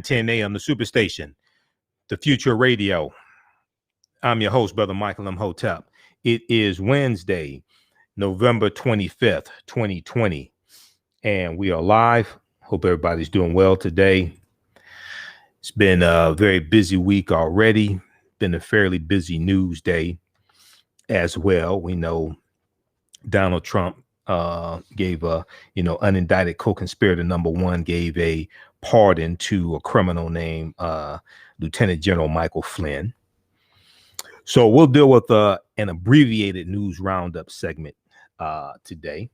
10 a.m. the Superstation, the Future Radio. I'm your host, Brother Michael Imhotep. It is Wednesday, November 25th, 2020, and we are live. Hope everybody's doing well today. It's been a very busy week already. Been a fairly busy news day as well. We know Donald Trump gave a, unindicted co-conspirator number one gave a pardon to a criminal named Lieutenant General Michael Flynn. So we'll deal with an abbreviated news roundup segment today.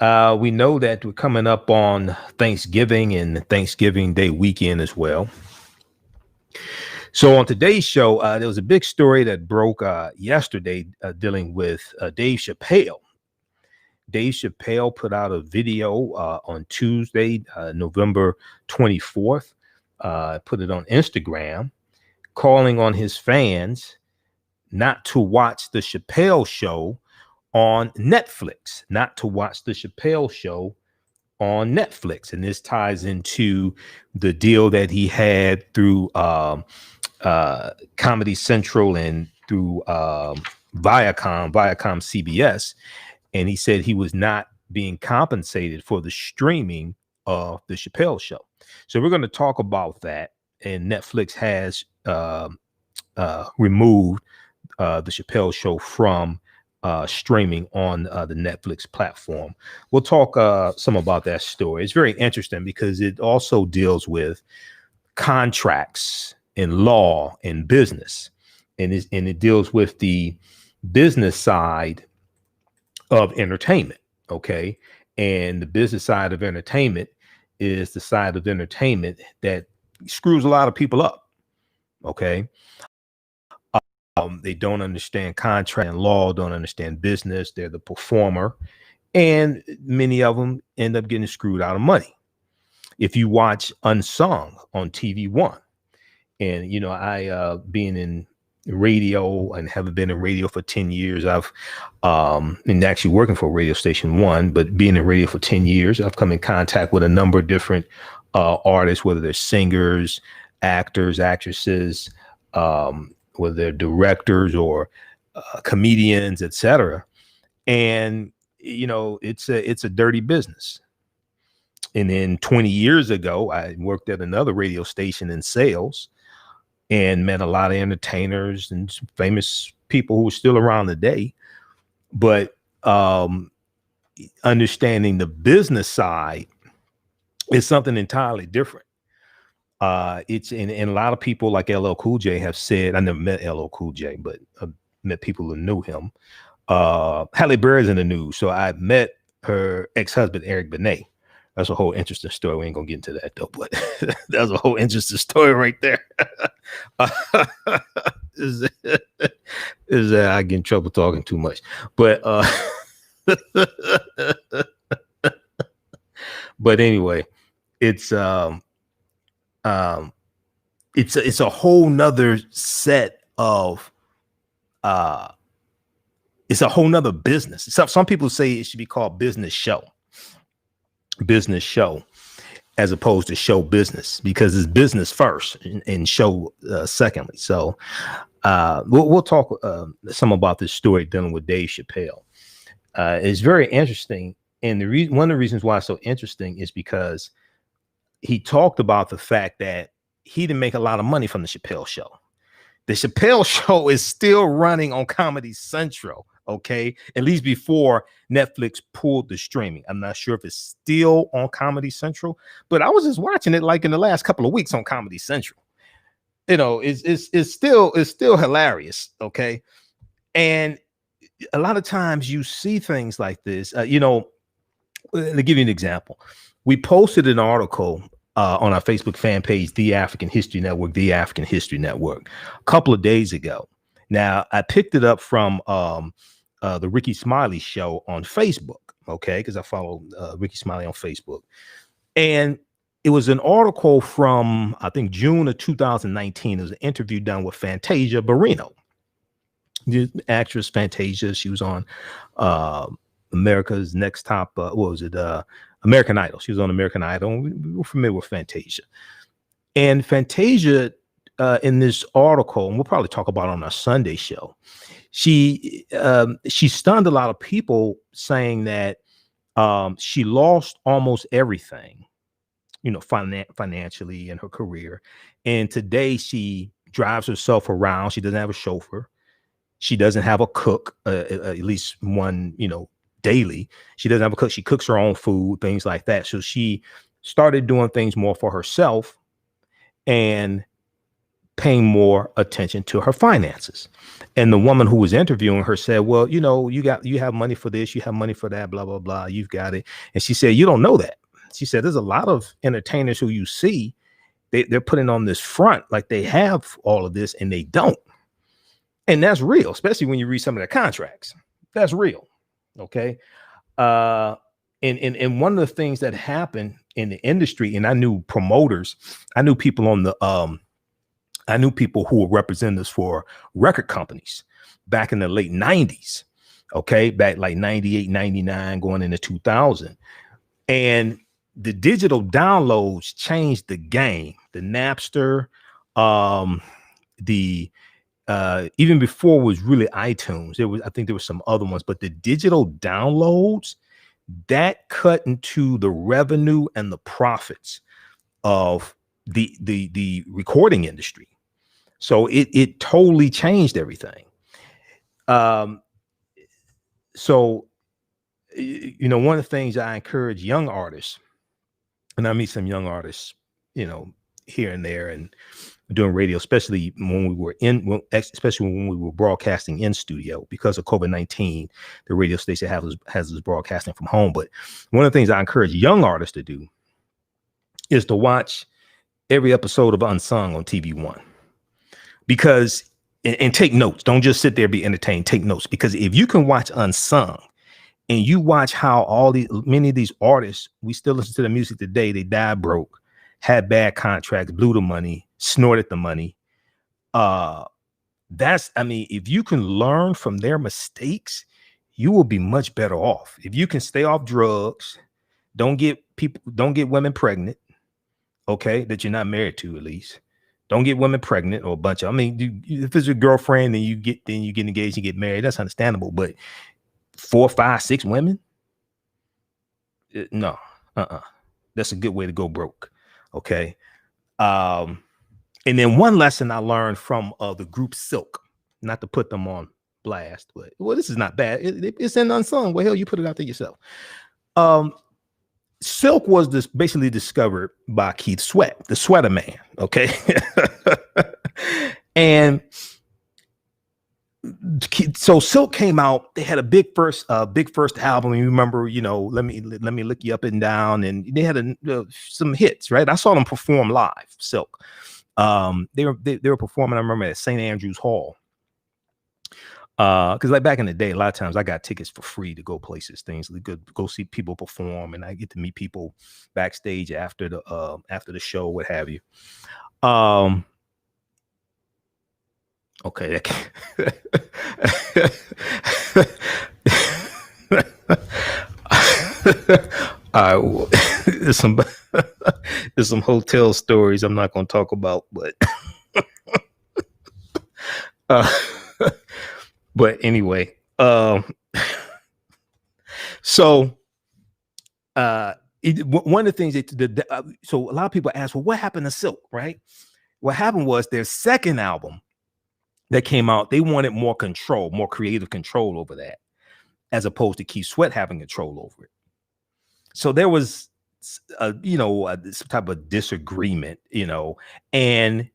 We know that we're coming up on Thanksgiving and Thanksgiving Day weekend as well. So on today's show, there was a big story that broke yesterday dealing with Dave Chappelle. Dave Chappelle put out a video on Tuesday, November 24th, put it on Instagram, calling on his fans not to watch the Chappelle Show on Netflix, on Netflix. And this ties into the deal that he had through Comedy Central and through Viacom CBS. And he said he was not being compensated for the streaming of the Chappelle Show. So we're going to talk about that. And Netflix has removed the Chappelle Show from streaming on the Netflix platform. We'll talk some about that story. It's very interesting because it also deals with contracts and law and business, and it deals with the business side of entertainment. Okay, and the business side of entertainment is the side of entertainment that screws a lot of people up. Okay. They don't understand contract and law, don't understand business. They're the performer, and many of them end up getting screwed out of money. If you watch Unsung on TV One, and I being in radio and haven't been in radio for 10 years, I've and actually working for Radio Station One, but being in radio for 10 years, I've come in contact with a number of different artists, whether they're singers, actors, actresses, whether they're directors or comedians, etc. And it's a dirty business. And then 20 years ago, I worked at another radio station in sales and met a lot of entertainers and famous people who are still around today. But understanding the business side is something entirely different. It's and a lot of people like LL Cool J have said, I never met LL Cool J, but I've met people who knew him. Halle Berry's in the news. So I met her ex-husband, Eric Benet. That's a whole interesting story. We ain't gonna get into that though, but that's a whole interesting story right there. is that I get in trouble talking too much, but but anyway, it's a whole nother set of it's a whole nother business. Some people say it should be called business show as opposed to show business, because it's business first and show secondly. So we'll talk some about this story dealing with Dave Chappelle. It's very interesting, and one of the reasons why it's so interesting is because he talked about the fact that he didn't make a lot of money from the Chappelle Show. The Chappelle Show is still running on Comedy Central, okay? At least before Netflix pulled the streaming. I'm not sure if it's still on Comedy Central, but I was just watching it like in the last couple of weeks on Comedy Central. It's still hilarious, okay? And a lot of times you see things like this. Let me give you an example. We posted an article on our Facebook fan page, The African History Network, The African History Network, a couple of days ago. Now, I picked it up from the Ricky Smiley show on Facebook, okay, because I follow Ricky Smiley on Facebook. And it was an article from, I think, June of 2019. It was an interview done with Fantasia Barrino, the actress Fantasia. She was on America's Next Top, American Idol. She was on American Idol. And we were familiar with Fantasia. And Fantasia, in this article, and we'll probably talk about it on our Sunday show, she stunned a lot of people saying that she lost almost everything, financially in her career. And today she drives herself around. She doesn't have a chauffeur. She doesn't have a cook, at least one, daily. She doesn't have a cook. She cooks her own food, things like that. So she started doing things more for herself and paying more attention to her finances. And the woman who was interviewing her said, well, you have money for this, you have money for that, blah, blah, blah. You've got it. And she said, you don't know that. She said, there's a lot of entertainers who you see, they're putting on this front like they have all of this and they don't. And that's real, especially when you read some of their contracts. That's real. Okay. And one of the things that happened in the industry, and I knew promoters, I knew people who were representatives for record companies back in the late 90s. Okay. Back like 98, 99, going into 2000. And the digital downloads changed the game. The Napster, even before it was really iTunes, I think there were some other ones, but the digital downloads that cut into the revenue and the profits of the recording industry. So it totally changed everything. So one of the things I encourage young artists, and I meet some young artists, here and there, and doing radio, especially when we were broadcasting in studio. Because of COVID-19, the radio station has us broadcasting from home. But one of the things I encourage young artists to do is to watch every episode of Unsung on TV1, because and take notes. Don't just sit there, be entertained. Take notes, because if you can watch Unsung and you watch how many of these artists, we still listen to the music today, they died broke, had bad contracts, blew the money, snorted the money. If you can learn from their mistakes, you will be much better off. If you can stay off drugs, don't get women pregnant, okay, that you're not married to, at least. Don't get women pregnant, or a bunch of, if it's your girlfriend, then you get engaged and get married, that's understandable. But 4, 5, 6 women, no, that's a good way to go broke. Okay. And then one lesson I learned from the group Silk, not to put them on blast, but this is not bad. It's in Unsung. Well, hell, you put it out there yourself. Silk was basically discovered by Keith Sweat, the Sweater Man. Okay. And so Silk came out. They had a big first album. You remember, let me look you up and down, and they had some hits, right? I saw them perform live. Silk, they were performing. I remember at St. Andrews Hall, because like back in the day, a lot of times I got tickets for free to go places, things. Go see people perform, and I get to meet people backstage after the show, what have you. Okay. There's some hotel stories I'm not going to talk about, but but anyway, so one of the things so a lot of people ask, well, what happened to Silk, right? What happened was their second album that came out, they wanted more control, more creative control over that, as opposed to Keith Sweat having control over it. So there was, some type of disagreement, and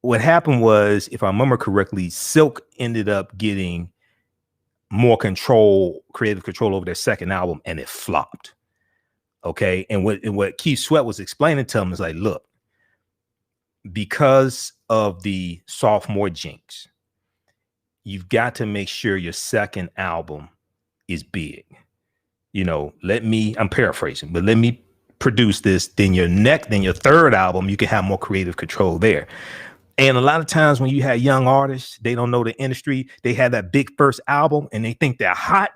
what happened was, if I remember correctly, Silk ended up getting more creative control over their second album, and it flopped. Okay. And what Keith Sweat was explaining to them is like, look, because of the sophomore jinx, you've got to make sure your second album is big. I'm paraphrasing, but let me produce this. Then your third album, you can have more creative control there. And a lot of times when you have young artists, they don't know the industry. They have that big first album and they think they're hot.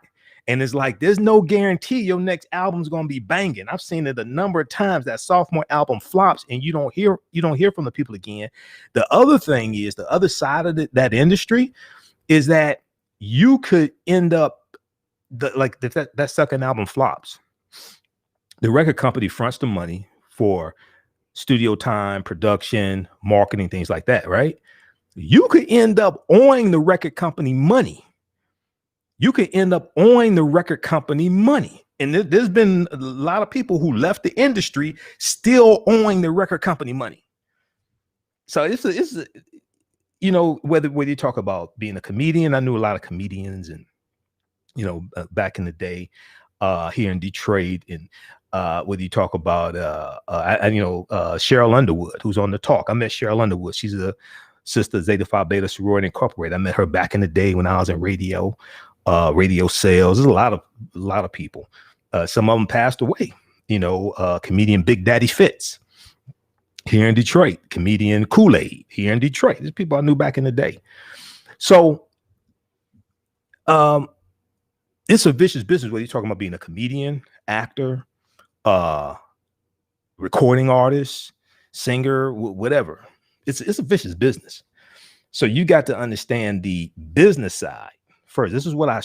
And it's like, there's no guarantee your next album's going to be banging. I've seen it a number of times that sophomore album flops and you don't hear from the people again. The other thing is, the other side of that industry is that you could end up that second album flops. The record company fronts the money for studio time, production, marketing, things like that, right? You could end up owing the record company money. And there's been a lot of people who left the industry still owing the record company money. So it's whether you talk about being a comedian, I knew a lot of comedians, and back in the day, here in Detroit, and whether you talk about Cheryl Underwood, who's on The Talk. I met Cheryl Underwood. She's a sister Zeta Phi Beta Sorority Incorporated. I met her back in the day when I was in radio sales. There's a lot of people. Some of them passed away. Comedian Big Daddy Fitz here in Detroit, comedian Kool-Aid here in Detroit. There's people I knew back in the day. So it's a vicious business, whether you're talking about being a comedian, actor, recording artist, singer, whatever. It's a vicious business. So you got to understand the business side first. This is what I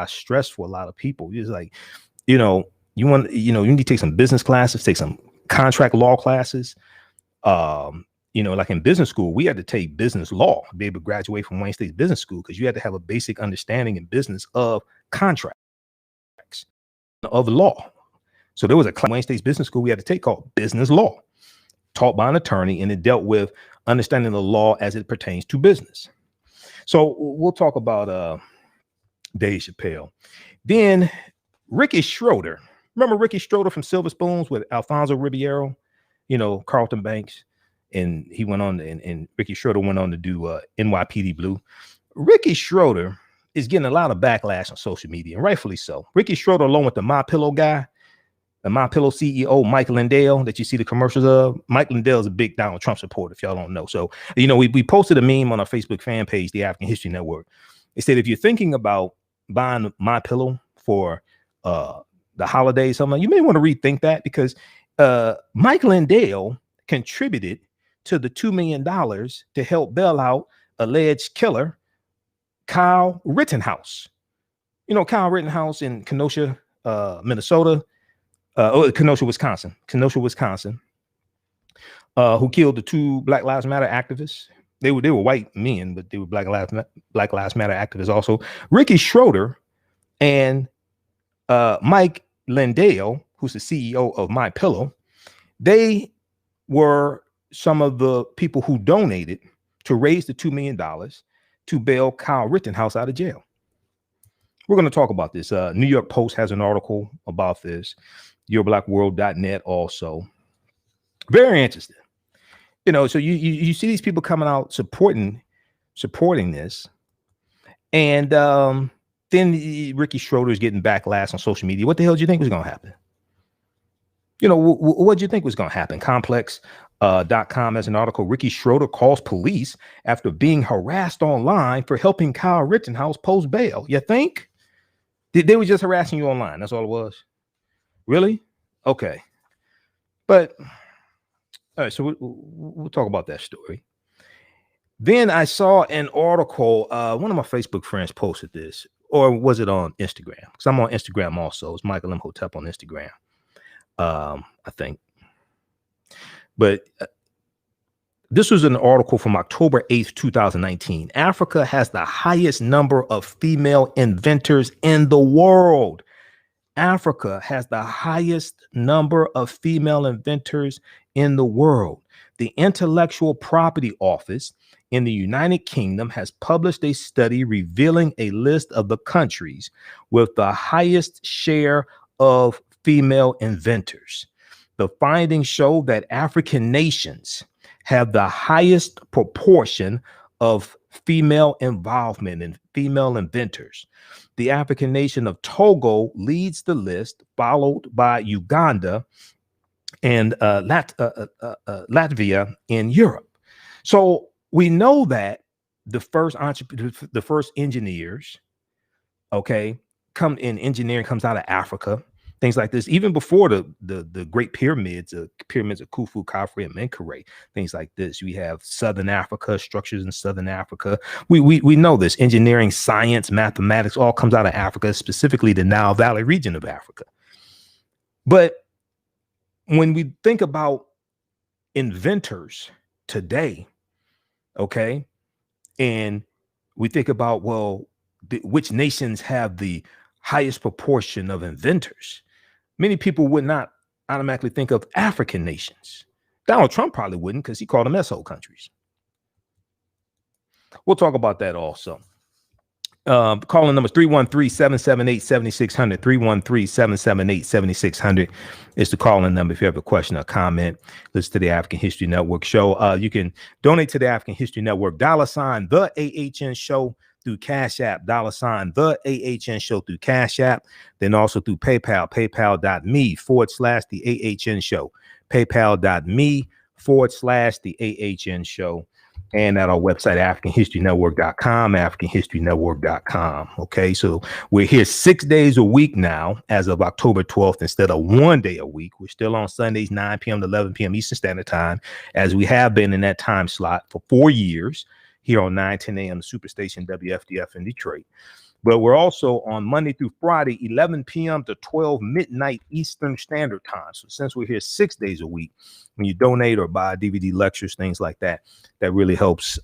stress for a lot of people. It's like, you need to take some business classes, take some contract law classes. Like in business school, we had to take business law to be able to graduate from Wayne State's business school, because you had to have a basic understanding in business of contracts, of law. So there was a Wayne State's business school we had to take called business law, taught by an attorney, and it dealt with understanding the law as it pertains to business. So we'll talk about Dave Chappelle. Then Ricky Schroder. Remember Ricky Schroder from Sliver Spoons with Alfonso Ribeiro, Carlton Banks, and he went on, and Ricky Schroder went on to do NYPD Blue. Ricky Schroder is getting a lot of backlash on social media, and rightfully so. Ricky Schroder, along with the MyPillow guy, the MyPillow CEO, Mike Lindell, that you see the commercials of. Mike Lindell is a big Donald Trump supporter, if y'all don't know. So, we posted a meme on our Facebook fan page, The African History Network. It said, if you're thinking about buying MyPillow for the holidays, something, you may want to rethink that, because Mike Lindell contributed to the $2 million to help bail out alleged killer Kyle Rittenhouse. Kyle Rittenhouse in Kenosha, Minnesota. Kenosha, Wisconsin, who killed the two Black Lives Matter activists. They were white men, but they were Black Lives Matter activists also. Ricky Schroder and Mike Lindell, who's the CEO of MyPillow, they were some of the people who donated to raise the $2 million to bail Kyle Rittenhouse out of jail. We're going to talk about this. New York Post has an article about this. YourBlackWorld.net also. Very interesting. So you see these people coming out supporting this. And then Ricky Schroder is getting backlash on social media. What the hell do you think was going to happen? What do you think was going to happen? Complex.com has an article. Ricky Schroder calls police after being harassed online for helping Kyle Rittenhouse post bail. You think? They were just harassing you online. That's all it was. Really? Okay. But all right, so we'll talk about that story. Then I saw an article. One of my Facebook friends posted this, or was it on Instagram? Because I'm on Instagram also. It's Michael Imhotep on Instagram, I think. But this was an article from October 8th, 2019. Africa has the highest number of female inventors in the world. Africa has the highest number of female inventors in the world. The Intellectual Property Office in the United Kingdom has published a study revealing a list of the countries with the highest share of female inventors. The findings show that African nations have the highest proportion of female involvement in female inventors. The African nation of Togo leads the list, followed by Uganda and Latvia in Europe. So we know that the first engineers, okay, come in engineering comes out of Africa, things like this, even before the great pyramids of Khufu, Khafre, and Menkaure, things like this. We have Southern Africa, structures in Southern Africa. We know this. Engineering, science, mathematics all comes out of Africa, specifically the Nile Valley region of Africa. But when we think about inventors today, okay, and we think about, well, which nations have the highest proportion of inventors, many people would not automatically think of African nations. Donald Trump probably wouldn't, because he called them S-hole countries. We'll talk about that also. Calling number 313-778-7600. 313-778-7600 is the calling number if you have a question or comment. Listen to the African History Network Show. You can donate to the African History Network, $ the AHN Show through Cash App, $ the AHN Show through Cash App, then also through PayPal, paypal.me/the AHN Show, paypal.me/the AHN Show. And at our website, AfricanHistoryNetwork.com, AfricanHistoryNetwork.com. Okay, so we're here 6 days a week now as of October 12th instead of 1 day a week. We're still on Sundays, 9 p.m. to 11 p.m. Eastern Standard Time, as we have been in that time slot for 4 years here on 9:10 a.m. the Superstation WFDF in Detroit. But we're also on Monday through Friday, 11 p.m. to 12 midnight Eastern Standard Time. So since we're here 6 days a week, when you donate or buy DVD lectures, things like that, that really helps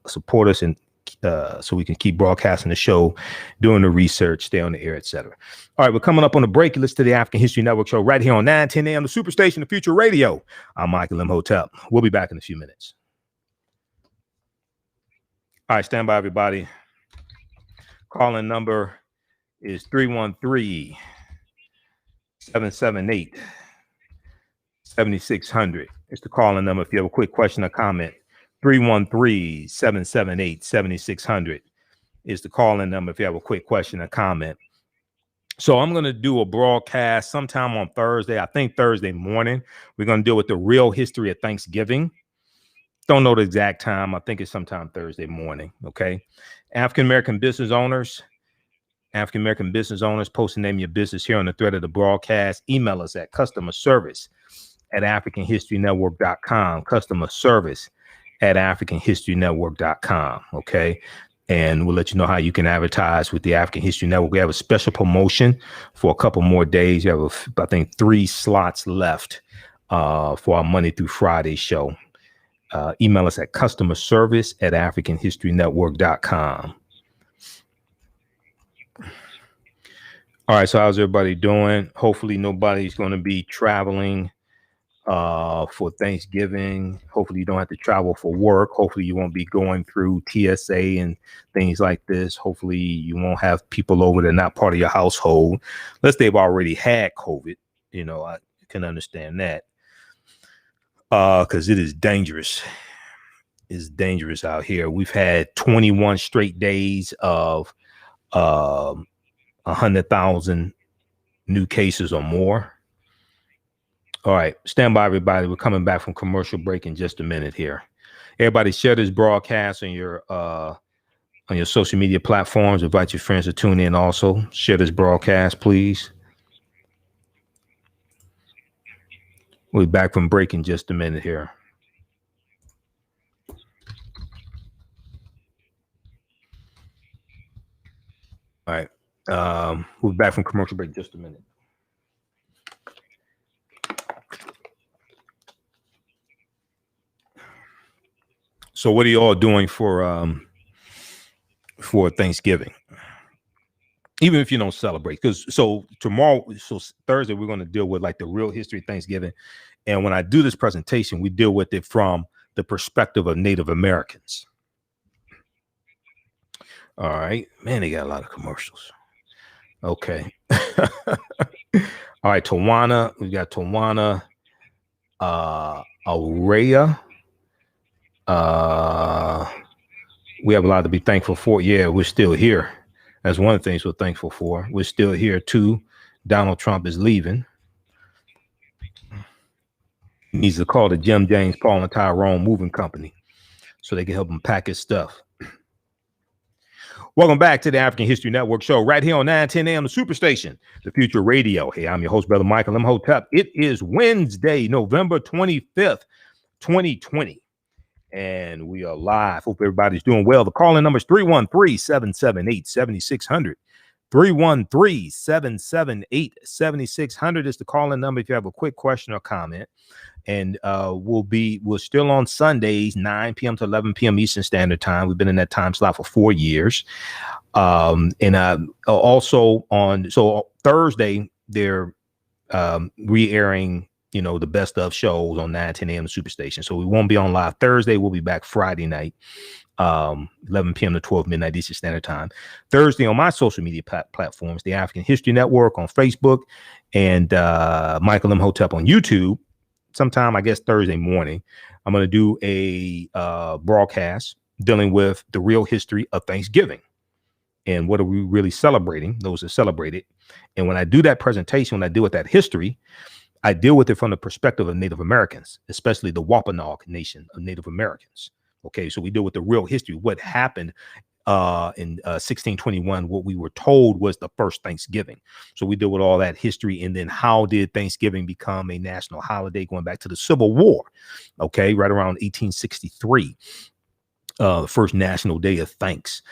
support us, and so we can keep broadcasting the show, doing the research, stay on the air, etc. All right, we're coming up on the break. You listen to the African History Network Show right here on 9:10 a.m. the Superstation, the Future Radio. I'm Michael Imhotep. We'll be back in a few minutes. All right, stand by, everybody. Calling number is 313-778-7600. It's the calling number if you have a quick question or comment. 313-778-7600 is the calling number if you have a quick question or comment. So I'm going to do a broadcast sometime on Thursday. I think Thursday morning. We're going to deal with the real history of Thanksgiving. Don't know the exact time. I think it's sometime Thursday morning. Okay. African-American business owners, post the name of your business here on the thread of the broadcast. Email us at customerservice@AfricanHistoryNetwork.com. Customerservice@AfricanHistoryNetwork.com. Okay. And we'll let you know how you can advertise with the African History Network. We have a special promotion for a couple more days. You have, I think, 3 slots left for our Monday through Friday show. Email us at customerservice@AfricanHistoryNetwork.com. All right, so how's everybody doing? Hopefully nobody's going to be traveling for Thanksgiving. Hopefully you don't have to travel for work. Hopefully you won't be going through TSA and things like this. Hopefully you won't have people over that are not part of your household, unless they've already had COVID. You know, I can understand that. Because it is dangerous. It's dangerous out here. We've had 21 straight days of 100,000 new cases or more. All right, stand by, everybody. We're coming back from commercial break in just a minute here. Everybody, share this broadcast on your social media platforms. Invite your friends to tune in. Also, share this broadcast, please. We'll be back from break in just a minute here. All right. We'll be back from commercial break in just a minute. So what are you all doing for Thanksgiving? Even if you don't celebrate, because Thursday, we're going to deal with like the real history of Thanksgiving. And when I do this presentation, we deal with it from the perspective of Native Americans. All right, man, they got a lot of commercials. Okay. All right, Tawana, we got Tawana, Aurea. We have a lot to be thankful for. Yeah, we're still here. That's one of the things we're thankful for. We're still here too. Donald Trump is leaving. He needs to call the Jim, James, Paul, and Tyrone Moving Company so they can help him pack his stuff. Welcome back to the African History Network Show right here on 910 AM the Superstation, the Future Radio. Hey, I'm your host, Brother Michael Imhotep. It is Wednesday, November 25th, 2020, and we are live. Hope everybody's doing well. The call-in number is 313-778-7600. 313-778-7600 is the call-in number if you have a quick question or comment. And we're still on Sundays, 9 p.m. to 11 p.m. Eastern Standard Time. We've been in that time slot for 4 years. Also on Thursday, they're re-airing, the best of shows on 9:10 a.m. Superstation. So we won't be on live Thursday. We'll be back Friday night, 11 p.m. to 12 midnight Eastern Standard Time. Thursday on my social media platforms, the African History Network on Facebook and Michael Imhotep on YouTube. Sometime, I guess, Thursday morning, I'm going to do a broadcast dealing with the real history of Thanksgiving and what are we really celebrating, those that celebrate it. And when I do that presentation, when I deal with that history, I deal with it from the perspective of Native Americans, especially the Wampanoag Nation of Native Americans. Okay, so we deal with the real history, what happened in 1621, what we were told was the first Thanksgiving. So we deal with all that history. And then how did Thanksgiving become a national holiday going back to the Civil War? Okay, right around 1863, the first National Day of Thanks.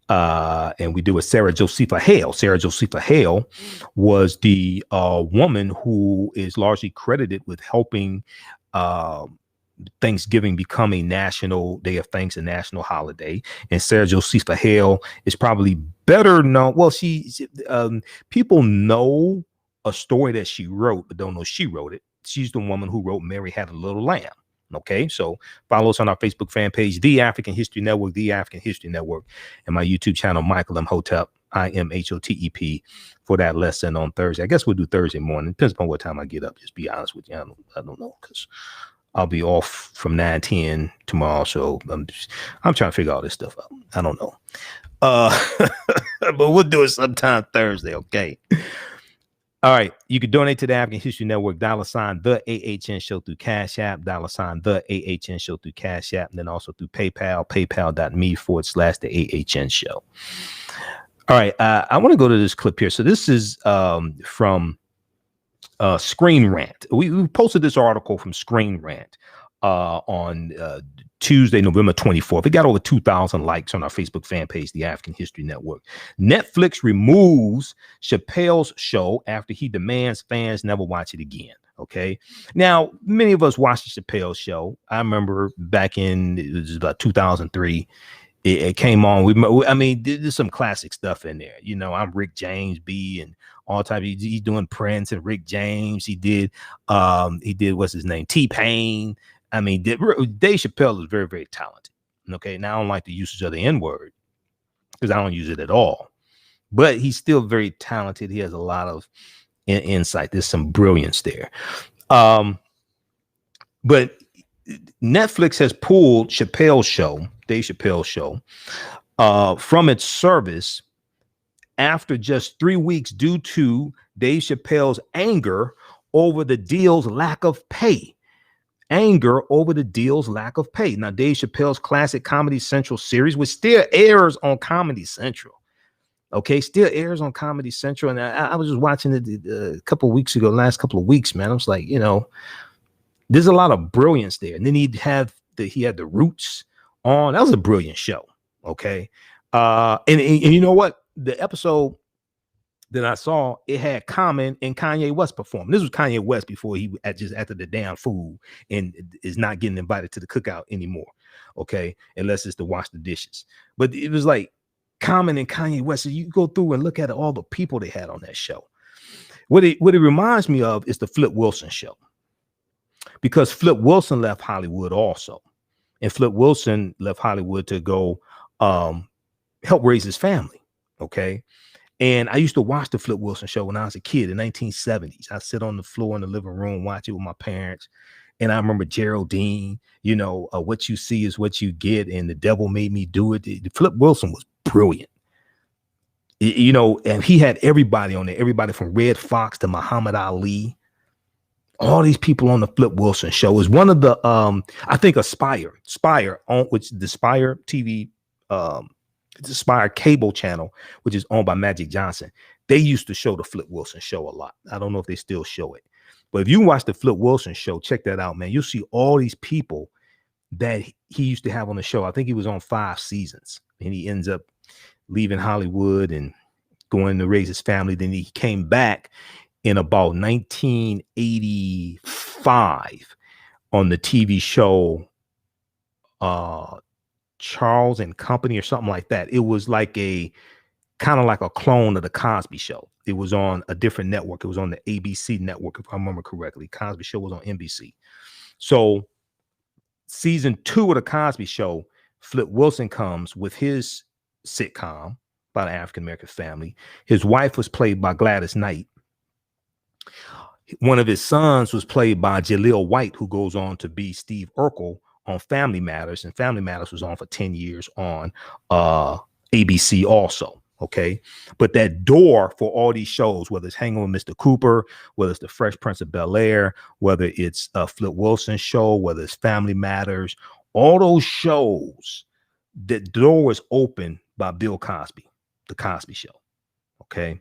And we do with Sarah Josepha Hale. Sarah Josepha Hale was the woman who is largely credited with helping Thanksgiving become a national day of thanks, a national holiday. And Sarah Josepha Hale is probably better known. Well, people know a story that she wrote, but don't know she wrote it. She's the woman who wrote Mary Had a Little Lamb. Okay, so follow us on our Facebook fan page, The African History Network, The African History Network, and my YouTube channel, Michael Imhotep, IMHOTEP, for that lesson on Thursday. I guess we'll do Thursday morning. Depends upon what time I get up. Just be honest with you. I don't know, because I'll be off from 9-10 tomorrow. So I'm trying to figure all this stuff out. I don't know. But we'll do it sometime Thursday. Okay. All right. You can donate to the African History Network, $ the AHN Show through Cash App, $ the AHN Show through Cash App, and then also through PayPal, paypal.me/the AHN Show. All right. I want to go to this clip here. So this is from Screen Rant. We posted this article from Screen Rant on Tuesday, November 24th. It got over 2,000 likes on our Facebook fan page, The African History Network. Netflix removes Chappelle's show after he demands fans never watch it again. Okay. Now, many of us watched the Chappelle show. I remember back it was about 2003. It came on. I mean, there's some classic stuff in there. I'm Rick James B and all type. He's doing Prince and Rick James. He did what's his name? T-Pain. I mean, Dave Chappelle is very, very talented. Okay. Now I don't like the usage of the N-word because I don't use it at all. But he's still very talented. He has a lot of insight. There's some brilliance there. But Netflix has pulled Dave Chappelle show, from its service after just 3 weeks due to Dave Chappelle's anger over the deal's lack of pay. Now, Dave Chappelle's classic Comedy Central series, which still airs on Comedy Central. Okay, still airs on Comedy Central. And I was just watching it last couple of weeks, man. I was like, there's a lot of brilliance there. And then he had the Roots on. That was a brilliant show. Okay. And you know what? The episode that I saw, it had Common and Kanye West perform. This was Kanye West before he just after the damn food and is not getting invited to the cookout anymore. Okay. Unless it's to wash the dishes. But it was like Common and Kanye West. So you go through and look at all the people they had on that show. What it reminds me of is the Flip Wilson show. Because Flip Wilson left Hollywood also. And Flip Wilson left Hollywood to go help raise his family. Okay. And I used to watch the Flip Wilson show when I was a kid in the 1970s. I sit on the floor in the living room, watch it with my parents. And I remember Geraldine, what you see is what you get. And the devil made me do it. The Flip Wilson was brilliant. And he had everybody on there, everybody from Red Fox to Muhammad Ali. All these people on the Flip Wilson show is one of the, I think Spire on which the Spire TV It's Aspire cable channel, which is owned by Magic Johnson. They used to show the Flip Wilson show a lot. I don't know if they still show it, but if you watch the Flip Wilson show, check that out, man. You'll see all these people that he used to have on the show. I think he was on 5 seasons, and he ends up leaving Hollywood and going to raise his family. Then he came back in about 1985 on the TV show Charles and Company or something like that. It was like a kind of like a clone of the Cosby Show. It was on a different network. It was on the ABC network, if I remember correctly. Cosby Show was on NBC. So season 2 of the Cosby Show, Flip Wilson comes with his sitcom about an African-American family. His wife was played by Gladys Knight. One of his sons was played by Jaleel White, who goes on to be Steve Urkel on Family Matters, and Family Matters was on for 10 years on ABC also. Okay, but that door for all these shows, whether it's Hanging with Mr. Cooper, whether it's The Fresh Prince of Bel-Air, whether it's a Flip Wilson show, whether it's Family Matters, all those shows, the door was opened by Bill Cosby, The Cosby Show. Okay,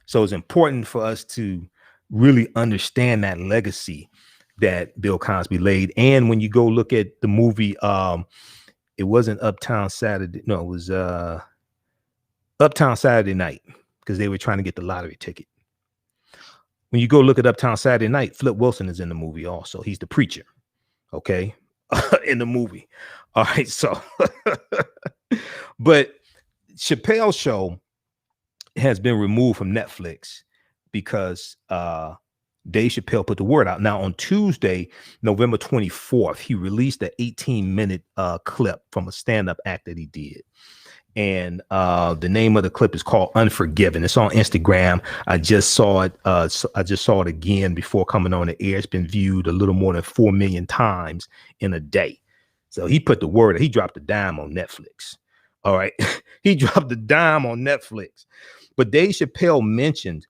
so it's important for us to really understand that legacy that Bill Cosby laid. And when you go look at the movie, it wasn't Uptown Saturday. No, it was Uptown Saturday Night, because they were trying to get the lottery ticket. When you go look at Uptown Saturday Night, Flip Wilson is in the movie also. He's the preacher, okay, in the movie. All right, so, but Chappelle Show has been removed from Netflix because Dave Chappelle put the word out. Now, on Tuesday, November 24th, he released an 18-minute clip from a stand-up act that he did. And the name of the clip is called Unforgiven. It's on Instagram. I just saw it. I just saw it again before coming on the air. It's been viewed a little more than 4 million times in a day. So he put the word, he dropped a dime on Netflix. All right. He dropped a dime on Netflix. But Dave Chappelle mentioned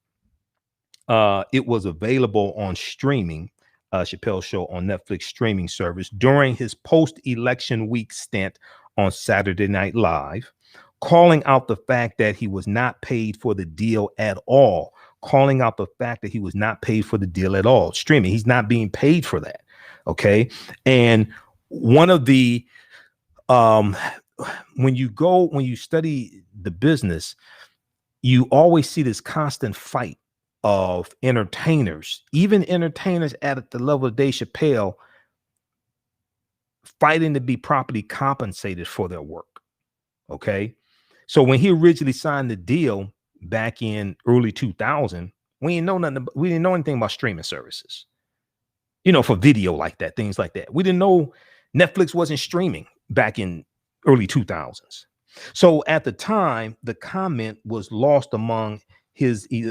it was available on streaming, Chappelle Show on Netflix streaming service during his post-election week stint on Saturday Night Live, calling out the fact that he was not paid for the deal at all, calling out the fact that he was not paid for the deal at all. Streaming, he's not being paid for that. Okay. And one of the, when you study the business, you always see this constant fight of entertainers, even entertainers at the level of Dave Chappelle, fighting to be properly compensated for their work. Okay. So when he originally signed the deal back in early 2000, we didn't know anything about streaming services, for video like that, things like that. We didn't know Netflix wasn't streaming back in early 2000s. So at the time, the comment was lost among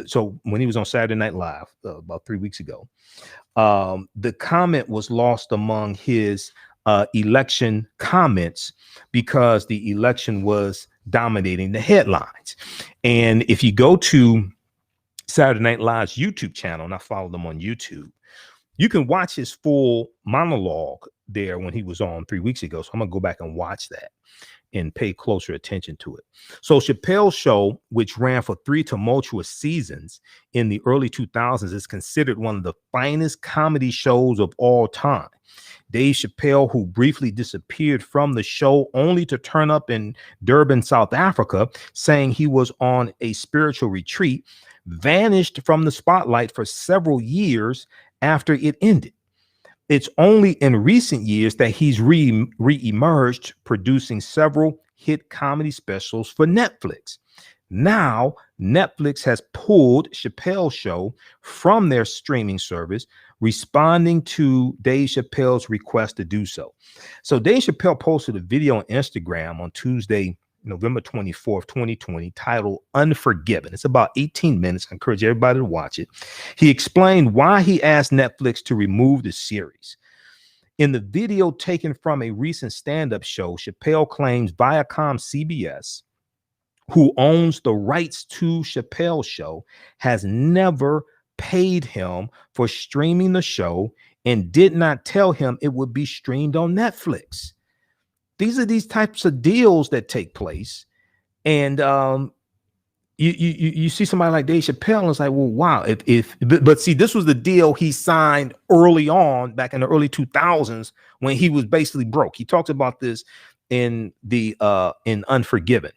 so when he was on Saturday Night Live about 3 weeks ago, the comment was lost among his election comments because the election was dominating the headlines. And if you go to Saturday Night Live's YouTube channel, and I follow them on YouTube, you can watch his full monologue there when he was on 3 weeks ago. So I'm gonna go back and watch that and pay closer attention to it. So Chappelle's Show, which ran for 3 tumultuous seasons in the early 2000s, is considered one of the finest comedy shows of all time. Dave Chappelle, who briefly disappeared from the show only to turn up in Durban, South Africa, saying he was on a spiritual retreat, vanished from the spotlight for several years after it ended. It's only in recent years that he's re-emerged, producing several hit comedy specials for Netflix. Now, Netflix has pulled Chappelle's Show from their streaming service, responding to Dave Chappelle's request to do so. So Dave Chappelle posted a video on Instagram on Tuesday, November 24th, 2020, titled Unforgiven. It's about 18 minutes. I encourage everybody to watch it. He explained why he asked Netflix to remove the series. In the video taken from a recent stand-up show, Chappelle claims Viacom CBS, who owns the rights to Chappelle's Show, has never paid him for streaming the show and did not tell him it would be streamed on Netflix. These are these types of deals that take place And you see somebody like Dave Chappelle, and it's like, well, wow. But see, this was the deal he signed early on, back in the early 2000s, when he was basically broke. He talks about this in Unforgiven,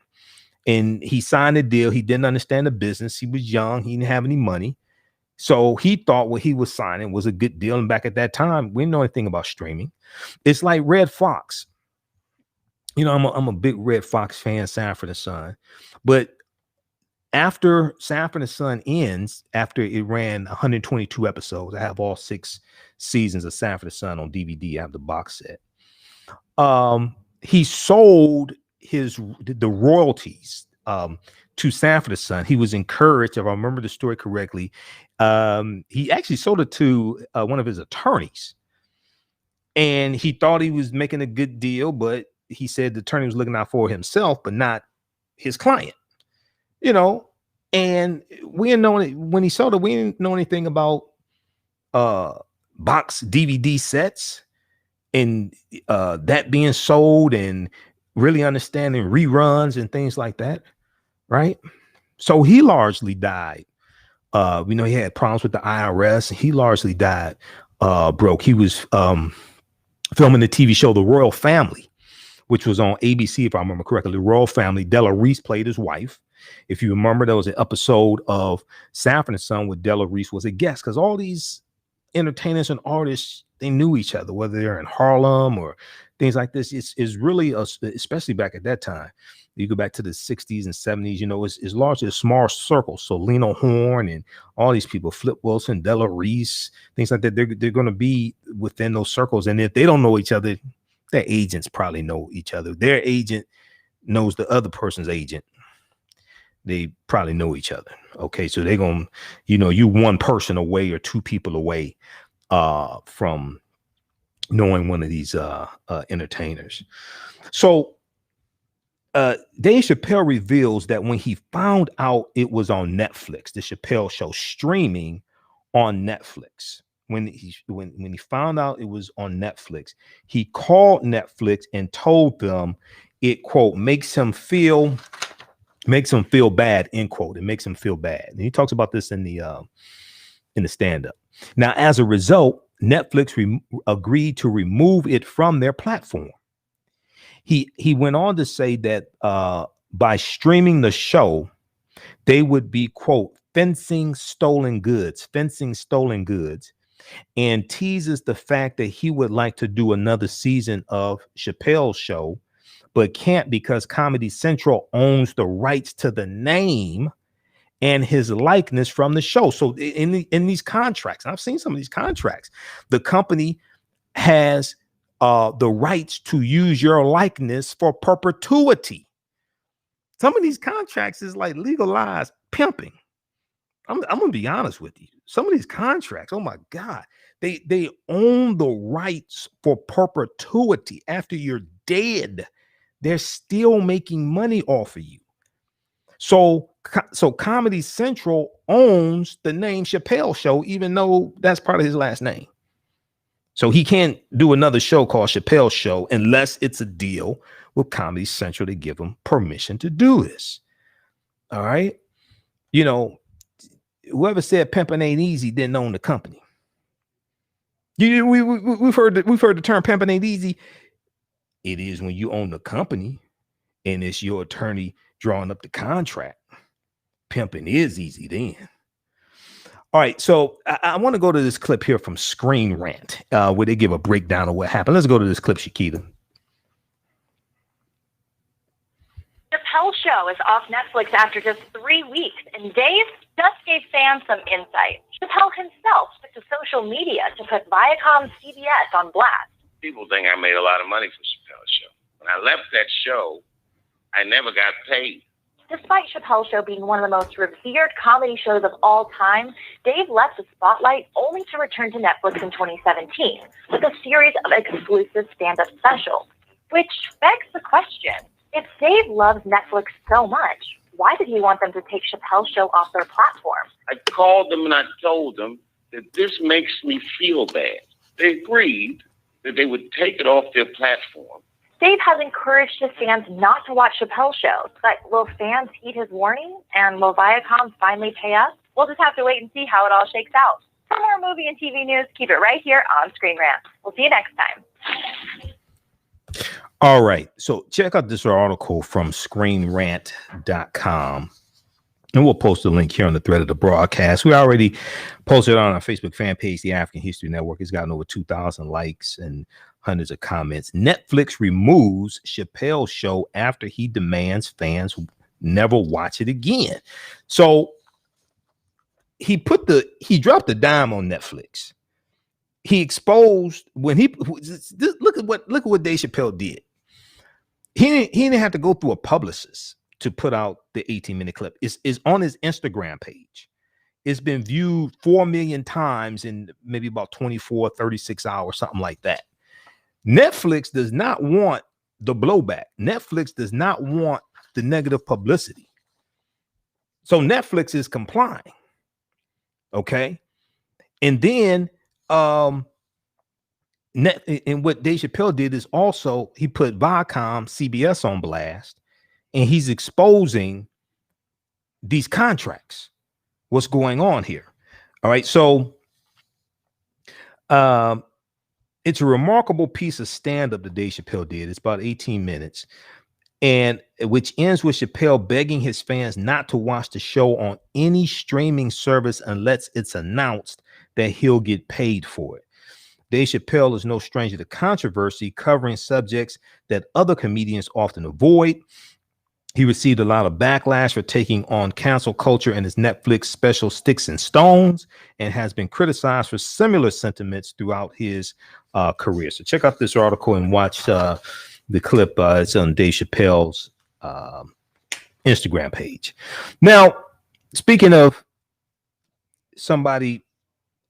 and he signed a deal. He didn't understand the business. He was young. He didn't have any money, so he thought what he was signing was a good deal. And back at that time, we didn't know anything about streaming. It's like Red Fox. You know, I'm a big Red Fox fan, Sanford and Son, but after Sanford and Son ends, after it ran 122 episodes, I have all 6 seasons of Sanford and Son on DVD. I have the box set. He sold the royalties to Sanford and Son. He was encouraged, if I remember the story correctly. He actually sold it to one of his attorneys, and he thought he was making a good deal, but he said the attorney was looking out for himself, but not his client. You know, and we didn't know when he sold it, we didn't know anything about box DVD sets and that being sold, and really understanding reruns and things like that, right? So he largely died. We know he had problems with the IRS. He largely died broke. He was filming the TV show The Royal Family, which was on ABC, if I remember correctly. The Royal Family. Della Reese played his wife. If you remember, there was an episode of Sanford and Son where Della Reese was a guest, because all these entertainers and artists, they knew each other, whether they're in Harlem or things like this. It's really, especially back at that time, you go back to the 60s and 70s, you know, it's largely a small circle. So Lena Horne and all these people, Flip Wilson, Della Reese, things like that, they're going to be within those circles. And if they don't know each other, their agents probably know each other. Their agent knows the other person's agent. They probably know each other. Okay. So they're going to, you know, you one person away or 2 people away from knowing one of these entertainers. So Dave Chappelle reveals that when he found out it was on Netflix, the Chappelle Show streaming on Netflix, when he found out it was on Netflix, he called Netflix and told them it, quote, makes him feel bad, end quote. It makes him feel bad. And he talks about this in the stand-up. Now, as a result, Netflix agreed to remove it from their platform. He went on to say that by streaming the show, they would be, quote, fencing stolen goods, and teases the fact that he would like to do another season of Chappelle's Show, but can't because Comedy Central owns the rights to the name and his likeness from the show. So in these contracts, I've seen some of these contracts, the company has the rights to use your likeness for perpetuity. Some of these contracts is like legalized pimping. I'm gonna be honest with you. Some of these contracts, oh my God, they own the rights for perpetuity. After you're dead, they're still making money off of you. So Comedy Central owns the name Chappelle Show, even though that's part of his last name. So he can't do another show called Chappelle Show unless it's a deal with Comedy Central to give him permission to do this. All right. You know, whoever said pimping ain't easy didn't own the company. We've heard the term pimping ain't easy. It is when you own the company and it's your attorney drawing up the contract. Pimping is easy then. All right, so I want to go to this clip here from Screen Rant, where they give a breakdown of what happened. Let's go to this clip, Shakita. Chappelle Show is off Netflix after just 3 weeks, and Dave just gave fans some insight. Chappelle himself took to social media to put Viacom CBS on blast. People think I made a lot of money from Chappelle Show. When I left that show, I never got paid. Despite Chappelle Show being one of the most revered comedy shows of all time, Dave left the spotlight only to return to Netflix in 2017 with a series of exclusive stand-up specials. Which begs the question, if Dave loves Netflix so much, why did he want them to take Chappelle Show off their platform? I called them and I told them that this makes me feel bad. They agreed that they would take it off their platform Dave has encouraged his fans not to watch Chappelle Show, but will fans heed his warning? And will Viacom finally pay us? We'll just have to wait and see how it all shakes out. For more movie and TV news, keep it right here on Screen Rant. We'll see you next time. All right. So check out this article from screenrant.com. And we'll post a link here on the thread of the broadcast. We already posted on our Facebook fan page, The African History Network. It's gotten over 2,000 likes and hundreds of comments. Netflix removes Chappelle Show after he demands fans never watch it again. So he dropped the dime on Netflix. He exposed look at what Dave Chappelle did. He didn't have to go through a publicist to put out the 18-minute clip. It's on his Instagram page. It's been viewed 4 million times in maybe about 24, 36 hours, something like that. Netflix does not want the blowback. Netflix does not want the negative publicity. So Netflix is complying. Okay. And then and what Dave Chappelle did is also he put Viacom, CBS on blast. And he's exposing these contracts. What's going on here? All right. So it's a remarkable piece of stand-up that Dave Chappelle did. It's about 18 minutes. And which ends with Chappelle begging his fans not to watch the show on any streaming service unless it's announced that he'll get paid for it. Dave Chappelle is no stranger to controversy, covering subjects that other comedians often avoid. He received a lot of backlash for taking on cancel culture in his Netflix special Sticks and Stones, and has been criticized for similar sentiments throughout his career. So check out this article and watch the clip. It's on Dave Chappelle's Instagram page. Now, speaking of somebody,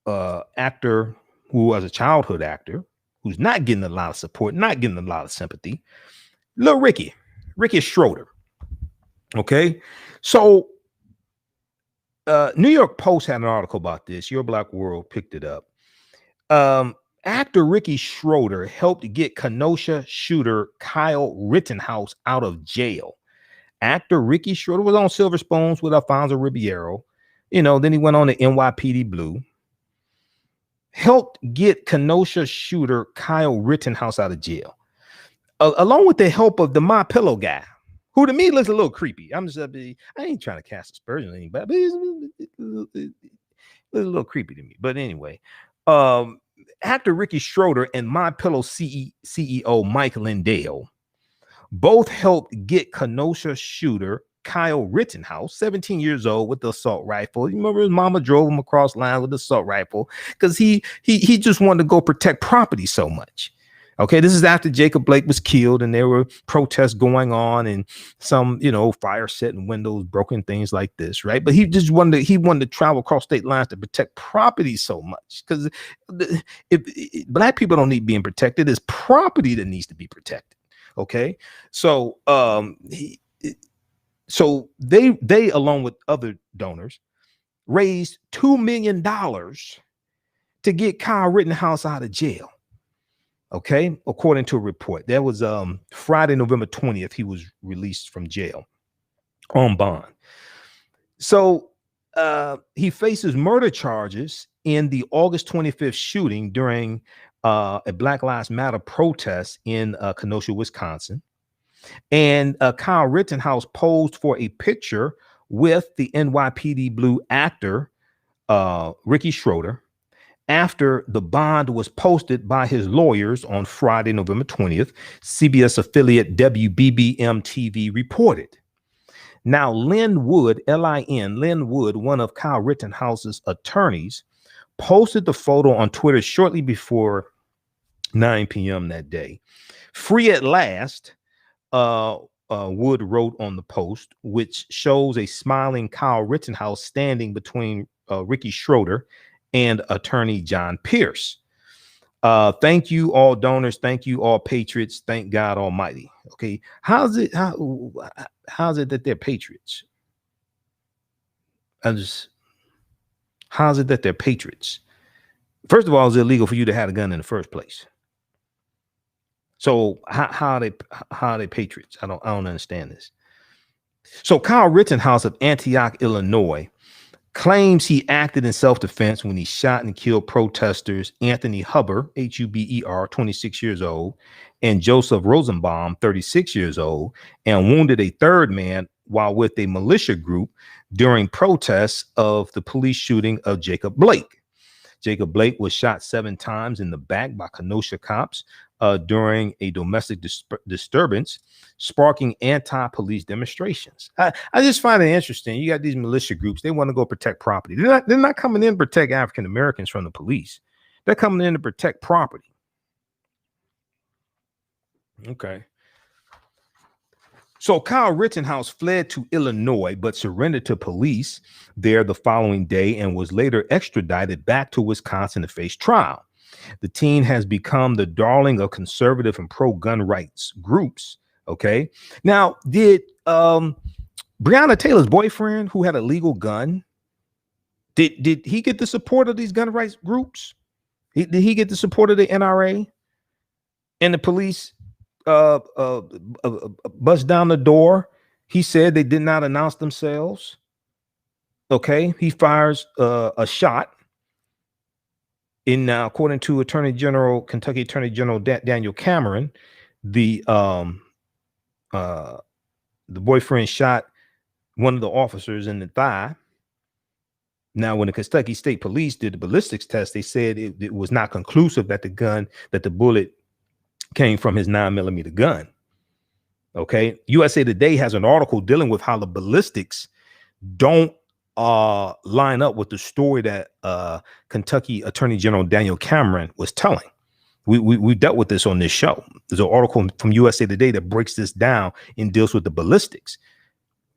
actor who was a childhood actor, who's not getting a lot of support, not getting a lot of sympathy, little Ricky Schroder. Okay, so New York Post had an article about this. Your Black World picked it up. Actor Ricky Schroder helped get Kenosha shooter Kyle Rittenhouse out of jail. Actor Ricky Schroder was on Sliver Spoons with Alfonso Ribeiro. Then he went on to NYPD Blue. Helped get Kenosha shooter Kyle Rittenhouse out of jail, along with the help of the My Pillow guy, who to me looks a little creepy. I ain't trying to cast aspersions on anybody, but he's a little creepy to me. But anyway, actor Ricky Schroder and My Pillow CEO Mike Lindell both helped get Kenosha shooter Kyle Rittenhouse, 17 years old, with the assault rifle. You remember his mama drove him across line with the assault rifle because he just wanted to go protect property so much. Okay, this is after Jacob Blake was killed and there were protests going on and some, fire setting windows, broken things like this, right? But he wanted to travel across state lines to protect property so much because if Black people don't need being protected, it's property that needs to be protected. Okay, so they along with other donors raised $2 million to get Kyle Rittenhouse out of jail. Okay, according to a report. That was Friday, November 20th. He was released from jail on bond. So he faces murder charges in the August 25th shooting during a Black Lives Matter protest in Kenosha, Wisconsin. And Kyle Rittenhouse posed for a picture with the NYPD Blue actor Ricky Schroder after the bond was posted by his lawyers on Friday, November 20th, CBS affiliate WBBM TV reported. Now, Lynn Wood, Lynn Wood, one of Kyle Rittenhouse's attorneys, posted the photo on Twitter shortly before 9 p.m. that day. Free at last, Wood wrote on the post, which shows a smiling Kyle Rittenhouse standing between Ricky Schroder and attorney John Pierce. Thank you all donors. Thank you all patriots. Thank God Almighty. Okay. How's it that they're patriots? How's it that they're patriots? First of all, it's illegal for you to have a gun in the first place. So how are they patriots? I don't understand this. So Kyle Rittenhouse of Antioch, Illinois, claims he acted in self-defense when he shot and killed protesters Anthony Huber, Huber, 26 years old, and Joseph Rosenbaum, 36 years old, and wounded a third man while with a militia group during protests of the police shooting of Jacob Blake. Jacob Blake was shot 7 times in the back by Kenosha cops during a domestic disturbance, sparking anti-police demonstrations. I just find it interesting. You got these militia groups. They want to go protect property. They're not coming in to protect African Americans from the police. They're coming in to protect property. Okay. So Kyle Rittenhouse fled to Illinois, but surrendered to police there the following day and was later extradited back to Wisconsin to face trial. The teen has become the darling of conservative and pro-gun rights groups. Okay. Now, did Breonna Taylor's boyfriend, who had a legal gun, did he get the support of these gun rights groups? Did he get the support of the NRA and the police? Bust down the door. He said they did not announce themselves. Okay, he fires a shot. According to Kentucky Attorney General Daniel Cameron, the boyfriend shot one of the officers in the thigh. Now, when the Kentucky State Police did the ballistics test, they said it was not conclusive that the bullet came from his 9mm gun. Okay. USA Today has an article dealing with how the ballistics don't line up with the story that Kentucky Attorney General Daniel Cameron was telling. We dealt with this on this show. There's an article from USA Today that breaks this down and deals with the ballistics.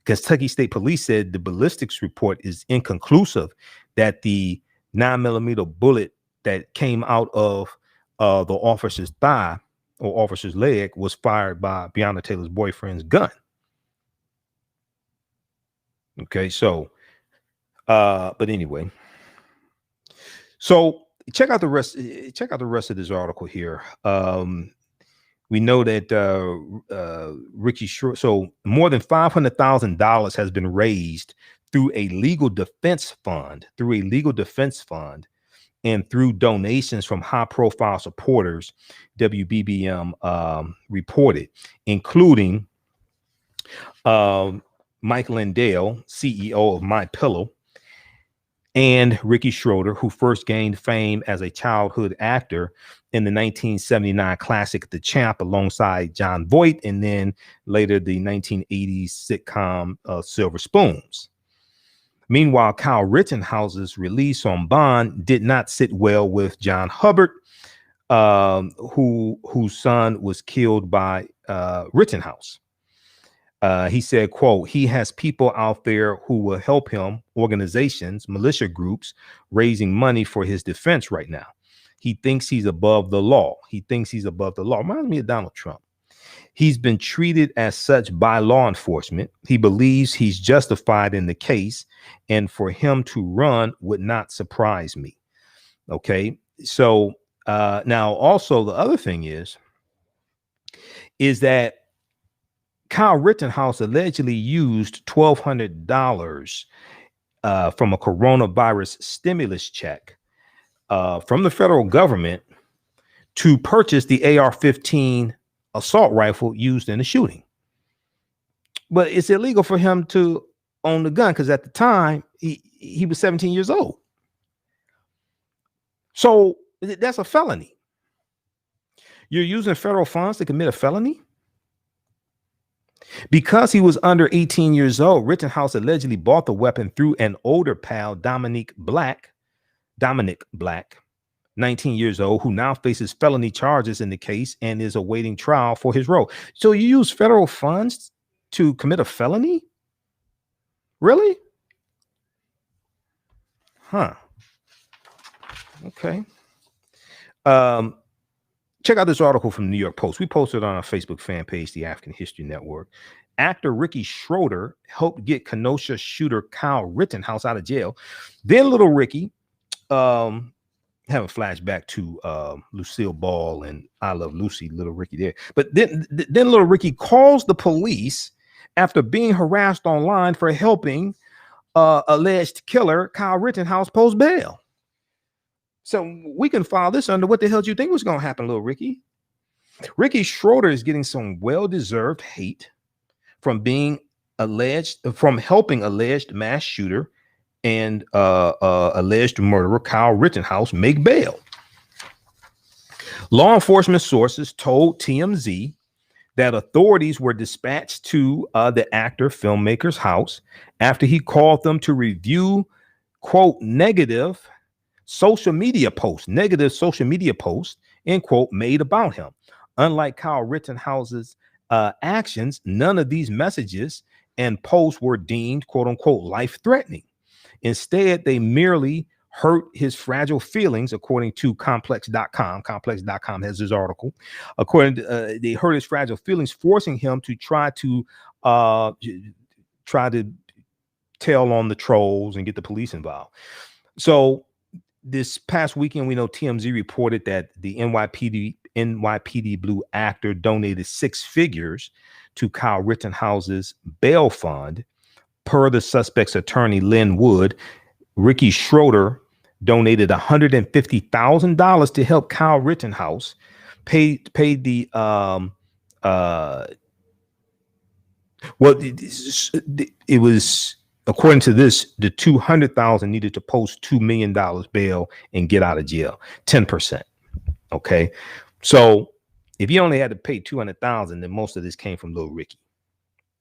Kentucky State Police said the ballistics report is inconclusive, that the 9mm bullet that came out of the officer's thigh or officer's leg was fired by Breonna Taylor's boyfriend's gun. Okay, so but anyway, so check out the rest of this article here. We know that Ricky Schroder, so more than $500,000 has been raised through a legal defense fund, and through donations from high-profile supporters, WBBM reported, including Michael Lindell, CEO of MyPillow, and Ricky Schroder, who first gained fame as a childhood actor in the 1979 classic The Champ alongside Jon Voight, and then later the 1980s sitcom Sliver Spoons. Meanwhile, Kyle Rittenhouse's release on bond did not sit well with John Hubbard, whose son was killed by Rittenhouse. He said, quote, he has people out there who will help him, organizations, militia groups, raising money for his defense right now. He thinks he's above the law. Reminds me of Donald Trump. He's been treated as such by law enforcement. He believes he's justified in the case, and for him to run would not surprise me. Okay, so now also the other thing is that Kyle Rittenhouse allegedly used $1,200 from a coronavirus stimulus check from the federal government to purchase the AR-15 assault rifle used in the shooting. But it's illegal for him to own the gun because at the time he was 17 years old. So that's a felony. You're using federal funds to commit a felony? Because he was under 18 years old, Rittenhouse allegedly bought the weapon through an older pal, Dominic Black, 19 years old, who now faces felony charges in the case and is awaiting trial for his role. So you use federal funds to commit a felony? Really? Huh. Okay. Check out this article from the New York Post. We posted on our Facebook fan page, The African History Network. Actor Ricky Schroder helped get Kenosha shooter Kyle Rittenhouse out of jail. Then little Ricky Have a flashback to Lucille Ball and I Love Lucy, Little Ricky there. But then Little Ricky calls the police after being harassed online for helping alleged killer Kyle Rittenhouse post bail. So we can file this under what the hell do you think was going to happen, Little Ricky? Ricky Schroder is getting some well-deserved hate from helping alleged mass shooter and alleged murderer Kyle Rittenhouse make bail. Law enforcement sources told TMZ that authorities were dispatched to the actor filmmaker's house after he called them to review, quote, negative social media posts, end quote, made about him. Unlike Kyle Rittenhouse's actions, none of these messages and posts were deemed, quote unquote, life-threatening. Instead, they merely hurt his fragile feelings, according to complex.com. Complex.com has this article. They hurt his fragile feelings, forcing him to try to tell on the trolls and get the police involved. So this past weekend, we know TMZ reported that the NYPD Blue actor donated 6 figures to Kyle Rittenhouse's bail fund. Per the suspect's attorney, Lynn Wood, Ricky Schroder donated $150,000 to help Kyle Rittenhouse pay the it was, according to this, the $200,000 needed to post $2 million bail and get out of jail, 10%. Okay, so if you only had to pay $200,000, then most of this came from Lil Ricky,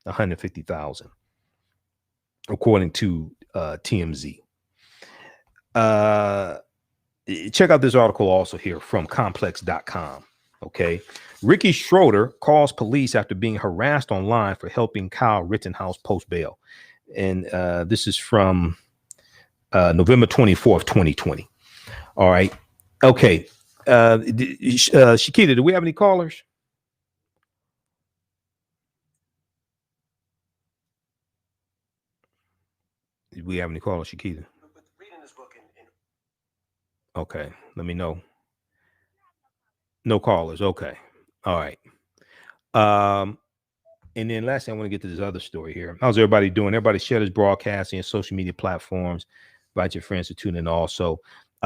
$150,000, according to TMZ. Check out this article also here from complex.com. Okay, Ricky Schroder calls police after being harassed online for helping Kyle Rittenhouse post bail. And this is from November 24th, 2020. All right. Okay. Shakita, do we have any callers? Do we have any callers, Shakita? Okay, let me know. No callers. Okay. All right. And then lastly, I want to get to this other story here. How's everybody doing? Everybody share this broadcasting and social media platforms. Invite your friends to tune in also.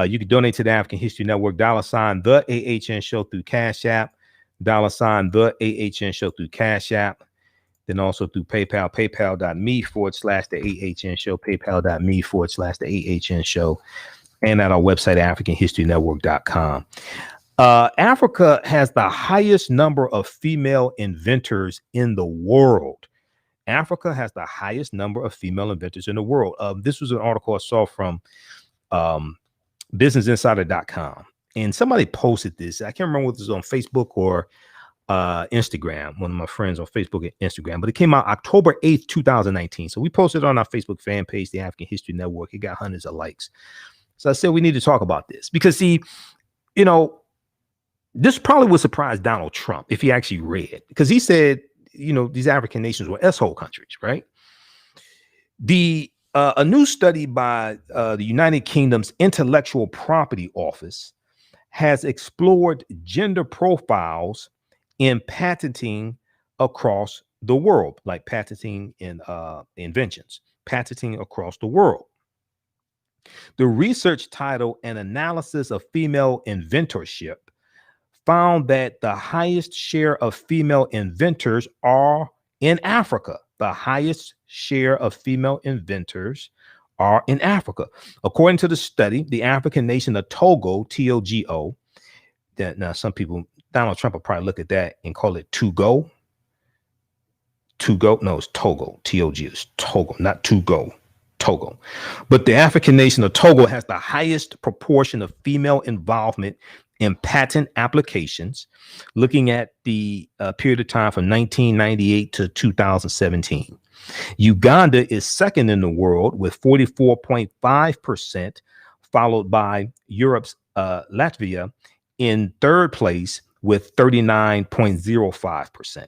You can donate to the African History Network, $ the AHN Show through Cash App, $ the AHN Show through Cash App. Then also through PayPal, paypal.me/the AHN Show, paypal.me/the AHN Show, and at our website, AfricanHistoryNetwork.com. Africa has the highest number of female inventors in the world. Africa has the highest number of female inventors in the world. This was an article I saw from BusinessInsider.com, and somebody posted this. I can't remember whether it was on Facebook or Instagram, one of my friends on Facebook and Instagram, but it came out October 8th, 2019. So we posted it on our Facebook fan page, the African History Network. It got hundreds of likes. So I said, we need to talk about this because, see, you know, this probably would surprise Donald Trump if he actually read, because he said, you know, these African nations were S-hole countries, right? A new study by the United Kingdom's Intellectual Property Office has explored gender profiles in patenting across the world, like patenting in inventions, patenting across the world. The research titled An Analysis of Female Inventorship found that the highest share of female inventors are in Africa. The highest share of female inventors are in Africa. According to the study, the African nation of Togo, Togo, that now some people, Donald Trump will probably look at that and call it Togo. Togo, no, it's Togo. Togo is Togo, not Togo. Togo. But the African nation of Togo has the highest proportion of female involvement in patent applications, looking at the period of time from 1998 to 2017. Uganda is second in the world with 44.5%, followed by Europe's Latvia in third place with 39.05%.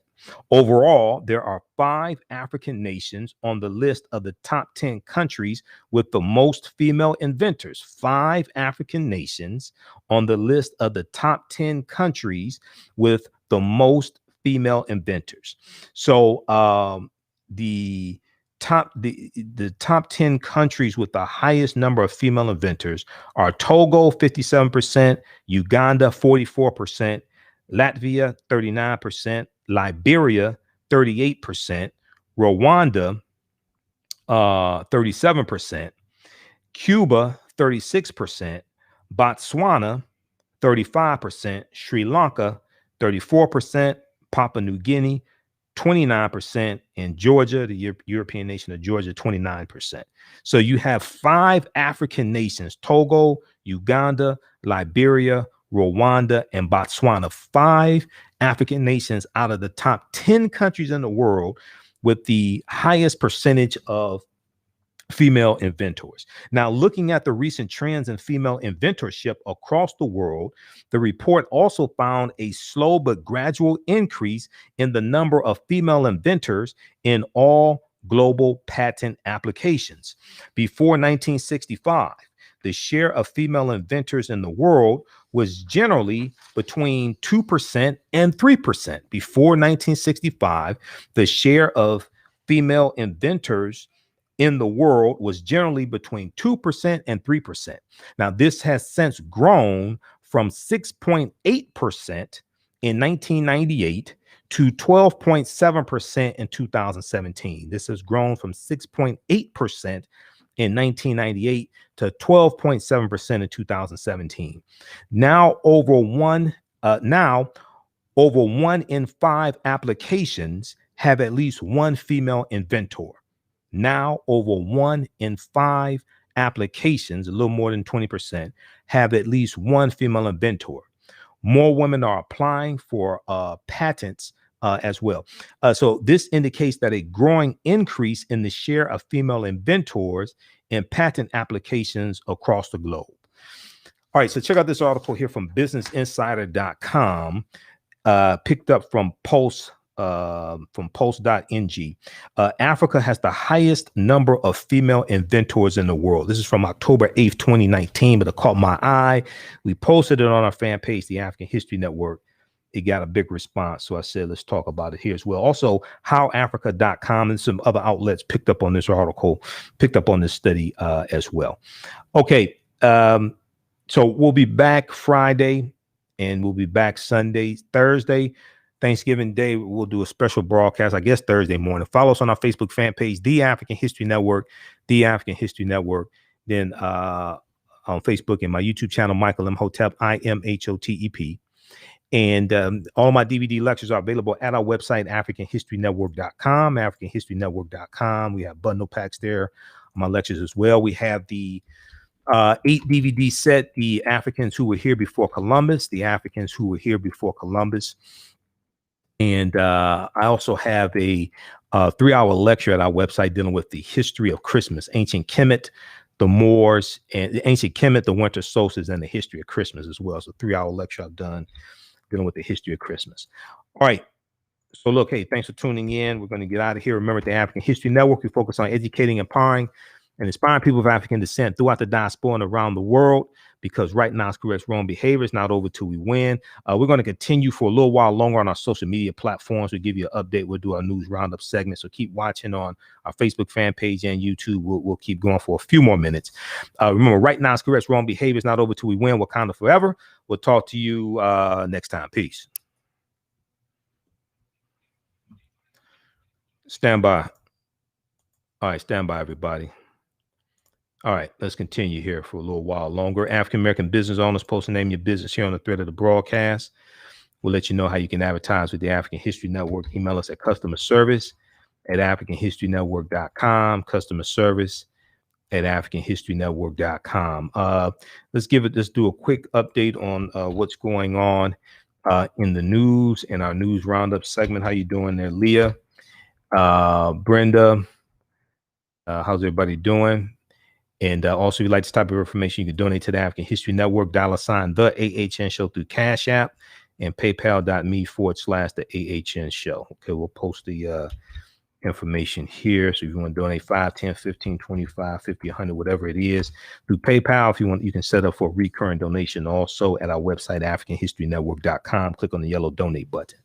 Overall, there are 5 African nations on the list of the top 10 countries with the most female inventors. 5 African nations on the list of the top 10 countries with the most female inventors. So the top 10 countries with the highest number of female inventors are Togo 57%, Uganda 44%, Latvia 39%, Liberia 38%, Rwanda 37%, Cuba 36%, Botswana 35%, Sri Lanka 34%, Papua New Guinea 29%, and Georgia, the European nation of Georgia, 29%. So you have 5 African nations: Togo, Uganda, Liberia, Rwanda, and Botswana. 5 African nations out of the top 10 countries in the world with the highest percentage of female inventors. Now, looking at the recent trends in female inventorship across the world, the report also found a slow but gradual increase in the number of female inventors in all global patent applications. Before 1965, the share of female inventors in the world was generally between 2% and 3%. Before 1965, the share of female inventors in the world was generally between 2% and 3%. Now, this has since grown from 6.8% in 1998 to 12.7% in 2017. This has grown from 6.8% in 1998 to 12.7% in 2017. Now, over one in 5 applications have at least one female inventor. Now, over 1 in 5 applications, a little more than 20%, have at least one female inventor. More women are applying for patents as well. So this indicates that a growing increase in the share of female inventors in patent applications across the globe. All right, so check out this article here from businessinsider.com, picked up from Pulse. From pulse.ng. Africa has the highest number of female inventors in the world. This is from October 8th, 2019, but it caught my eye. We posted it on our fan page, the African History Network. It got a big response. So I said, let's talk about it here as well. Also, howafrica.com and some other outlets picked up on this article, picked up on this study as well. Okay. So we'll be back Friday and we'll be back Sunday, Thursday. Thanksgiving Day, we'll do a special broadcast, I guess Thursday morning. Follow us on our Facebook fan page, The African History Network, The African History Network. Then on Facebook and my YouTube channel, Michael Imhotep, IMHOTEP. And all my DVD lectures are available at our website, AfricanHistoryNetwork.com, AfricanHistoryNetwork.com. We have bundle packs there on my lectures as well. We have the 8 DVD set, The Africans Who Were Here Before Columbus, The Africans Who Were Here Before Columbus. And I also have a 3-hour lecture at our website dealing with the history of Christmas, ancient Kemet, the Moors, and ancient Kemet, the winter solstice, and the history of Christmas as well. So 3-hour lecture I've done dealing with the history of Christmas. All right. So look, hey, thanks for tuning in. We're going to get out of here. Remember, the African History Network, we focus on educating, empowering, and inspiring people of African descent throughout the diaspora and around the world, because right now it's correct wrong behavior. It's not over till we win. We're going to continue for a little while longer on our social media platforms. We'll give you an update. We'll do our news roundup segment. So keep watching on our Facebook fan page and YouTube. We'll keep going for a few more minutes. Remember, right now it's correct wrong behavior. It's not over till we win. Wakanda forever. We'll talk to you next time. Peace. Stand by. All right, stand by, everybody. All right, let's continue here for a little while longer. African-American business owners, post and name your business here on the thread of the broadcast. We'll let you know how you can advertise with the African History Network. Email us at customer service at AfricanHistoryNetwork.com, customer service at AfricanHistoryNetwork.com. Let's do a quick update on what's going on in the news and our news roundup segment. How you doing there, Leah? Brenda, how's everybody doing? And also, if you like this type of information, you can donate to the African History Network, $, the AHN show through Cash App. and paypal.me/the AHN show. Okay, we'll post the information here. So if you want to donate 5, 10, 15, 25, 50, 100, whatever it is, through PayPal, if you want, you can set up for a recurring donation also at our website, AfricanHistoryNetwork.com. Click on the yellow donate button.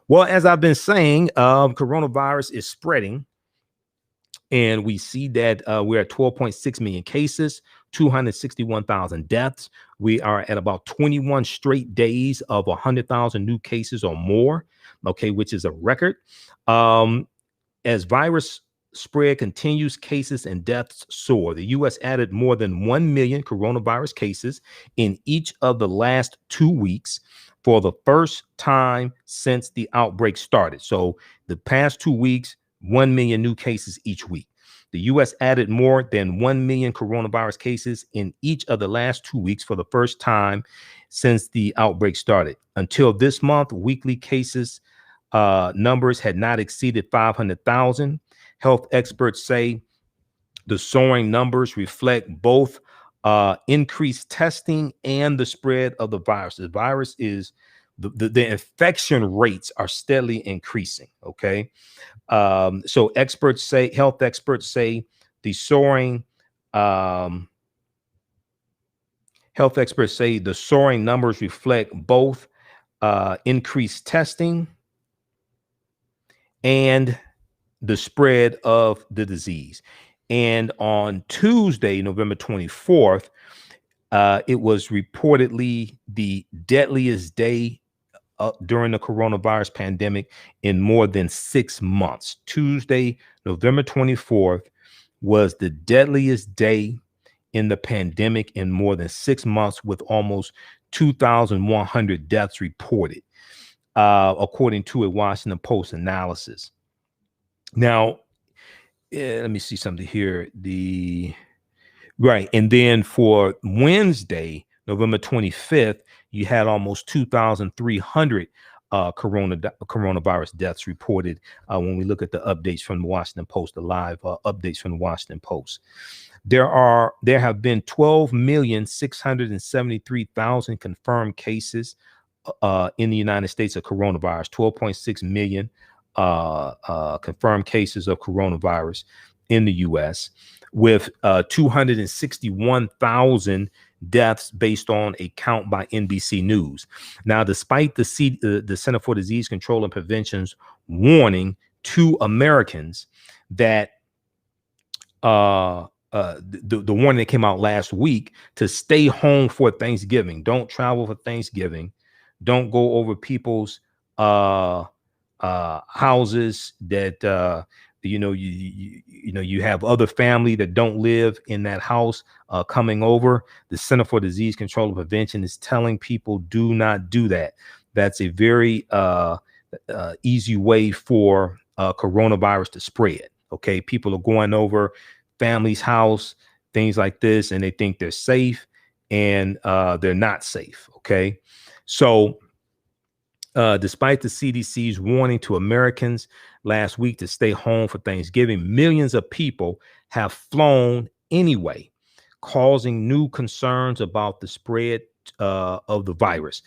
Well, as I've been saying, coronavirus is spreading, and we see that we're at 12.6 million cases, 261,000 deaths. We are at about 21 straight days of 100,000 new cases or more, okay, which is a record. As virus spread continues, cases and deaths soar. The U.S. added more than 1 million coronavirus cases in each of the last 2 weeks for the first time since the outbreak started. So the past 2 weeks, 1 million new cases each week. The U.S. added more than 1 million coronavirus cases in each of the last 2 weeks for the first time since the outbreak started. Until this month, weekly cases numbers had not exceeded 500,000. Health experts say the soaring numbers reflect both increased testing and the spread of the virus. The virus is the infection rates are steadily increasing. Okay. So health experts say the soaring numbers reflect both increased testing and the spread of the disease. And on Tuesday, November 24th, it was reportedly the deadliest day during the coronavirus pandemic in more than 6 months. Tuesday, November 24th, was the deadliest day in the pandemic in more than 6 months, with almost 2,100 deaths reported, according to a Washington Post analysis. Now, let me see something here. And then for Wednesday, November 25th, you had almost 2,300 coronavirus deaths reported when we look at the updates from the Washington Post, the live updates from the Washington Post. There have been 12,673,000 confirmed cases in the United States of coronavirus, 12.6 million confirmed cases of coronavirus in the U.S., with 261,000 deaths based on a count by NBC News. Now, despite the Center for Disease Control and Prevention's warning to Americans that the warning that came out last week to stay home for Thanksgiving, don't travel for Thanksgiving, don't go over people's houses that you have other family that don't live in that house coming over. The Center for Disease Control and Prevention is telling people, do not do that. That's a very easy way for coronavirus to spread. Okay, people are going over family's house, things like this, and they think they're safe, and they're not safe. Okay, so despite the CDC's warning to Americans last week to stay home for Thanksgiving, millions of people have flown anyway, causing new concerns about the spread of the virus.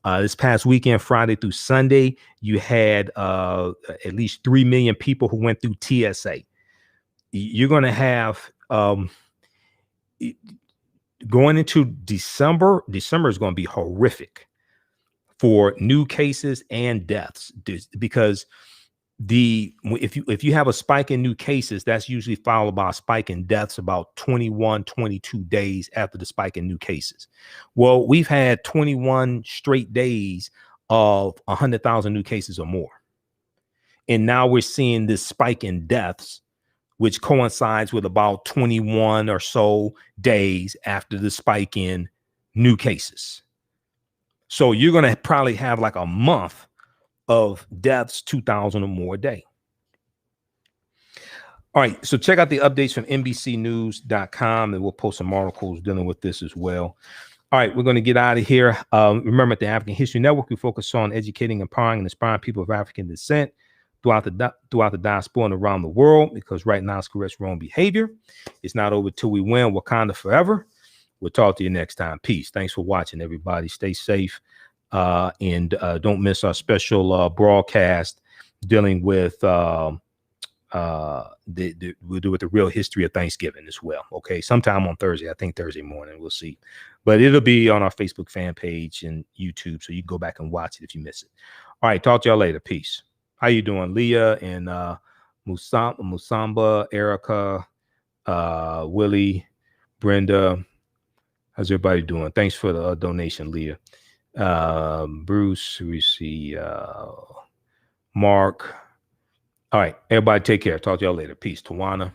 This past weekend, Friday through Sunday, you had at least 3 million people who went through TSA. You're going to have going into December. December is going to be horrific for new cases and deaths, because if you have a spike in new cases, that's usually followed by a spike in deaths about 21, 22 days after the spike in new cases. Well, we've had 21 straight days of 100,000 new cases or more. And now we're seeing this spike in deaths, which coincides with about 21 or so days after the spike in new cases. So you're going to probably have like a month of deaths, 2,000 or more a day. All right. So check out the updates from NBCnews.com, and we'll post some articles dealing with this as well. All right. We're going to get out of here. Remember, at the African History Network, we focus on educating, empowering, and inspiring people of African descent throughout the diaspora and around the world, because right now it's correct wrong behavior. It's not over till we win. Wakanda forever. We'll talk to you next time. Peace. Thanks for watching, everybody. Stay safe. And don't miss our special broadcast dealing with we'll do with the real history of Thanksgiving as well. Okay, sometime on Thursday, I think Thursday morning, we'll see, but it'll be on our Facebook fan page and YouTube, so you can go back and watch it if you miss it. All right, talk to y'all later. Peace. How you doing, Leah and Musamba, Erica, Willie, Brenda? How's everybody doing? Thanks for the donation, Leah. Bruce, we see Mark. All right, everybody take care. Talk to y'all later. Peace. Tawana.